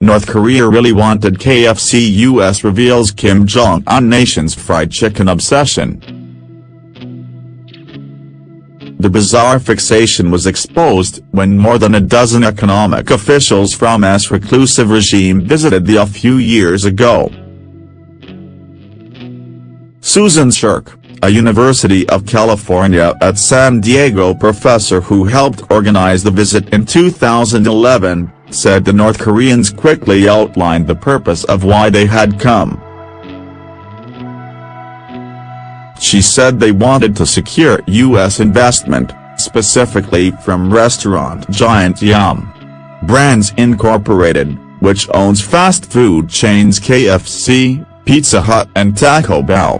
North Korea really wanted KFC US reveals Kim Jong on nation's fried chicken obsession. The bizarre fixation was exposed when more than a dozen economic officials from S reclusive regime visited a few years ago. Susan Shirk, a University of California at San Diego professor who helped organize the visit in 2011, said the North Koreans quickly outlined the purpose of why they had come. She said they wanted to secure U.S. investment, specifically from restaurant giant Yum! Brands Incorporated, which owns fast food chains KFC, Pizza Hut and Taco Bell.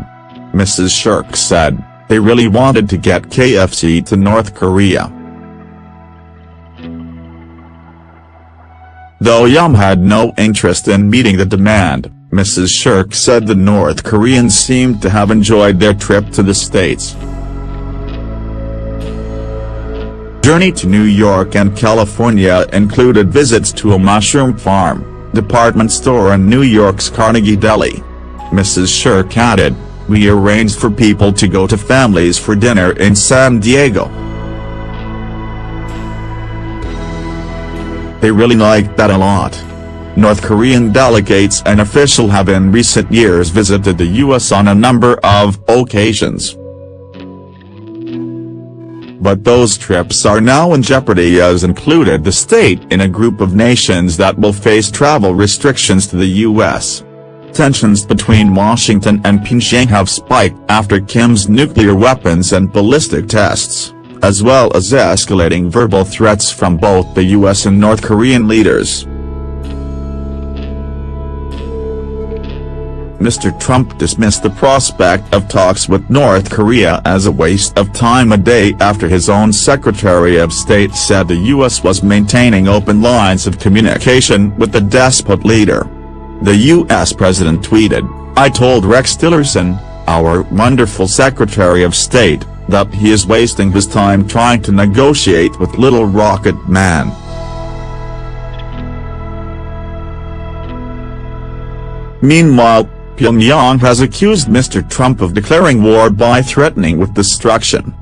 Mrs. Shirk said, they really wanted to get KFC to North Korea. Though Yum had no interest in meeting the demand, Mrs. Shirk said the North Koreans seemed to have enjoyed their trip to the States. Journey to New York and California included visits to a mushroom farm, department store and New York's Carnegie Deli. Mrs. Shirk added, we arranged for people to go to families for dinner in San Diego. They really liked that a lot. North Korean delegates and officials have in recent years visited the U.S. on a number of occasions. But those trips are now in jeopardy as included the state in a group of nations that will face travel restrictions to the U.S. Tensions between Washington and Pyongyang have spiked after Kim's nuclear weapons and ballistic tests, as well as escalating verbal threats from both the U.S. and North Korean leaders. Mr. Trump dismissed the prospect of talks with North Korea as a waste of time a day after his own Secretary of State said the U.S. was maintaining open lines of communication with the despot leader. The U.S. President tweeted, I told Rex Tillerson, our wonderful Secretary of State, that he is wasting his time trying to negotiate with Little Rocket Man. Meanwhile, Pyongyang has accused Mr. Trump of declaring war by threatening with destruction.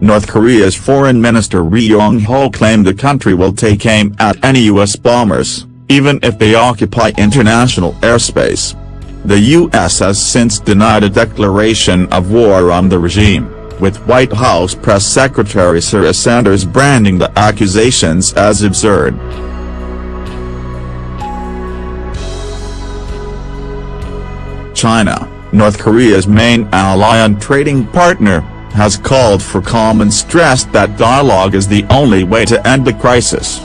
North Korea's Foreign Minister Ri Yong-ho claimed the country will take aim at any U.S. bombers, even if they occupy international airspace. The U.S. has since denied a declaration of war on the regime, with White House Press Secretary Sarah Sanders branding the accusations as absurd. China, North Korea's main ally and trading partner, has called for calm and stressed that dialogue is the only way to end the crisis.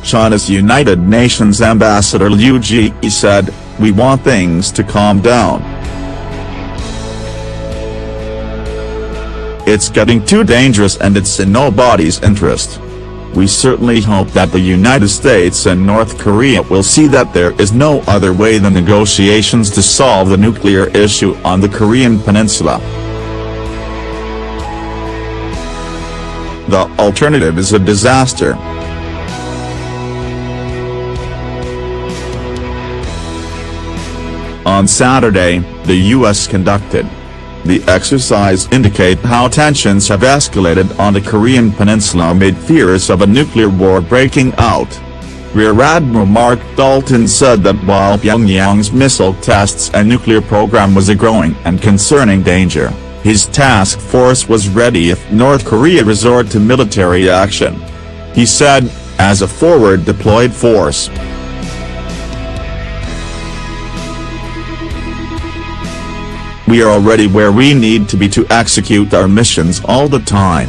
China's United Nations Ambassador Liu Jie said, we want things to calm down. It's getting too dangerous and it's in nobody's interest. We certainly hope that the United States and North Korea will see that there is no other way than negotiations to solve the nuclear issue on the Korean peninsula. The alternative is a disaster. On Saturday, the U.S. conducted the exercise indicate how tensions have escalated on the Korean peninsula amid fears of a nuclear war breaking out. Rear Admiral Mark Dalton said that while Pyongyang's missile tests and nuclear program was a growing and concerning danger, his task force was ready if North Korea resort to military action. He said, as a forward deployed force, we are already where we need to be to execute our missions all the time.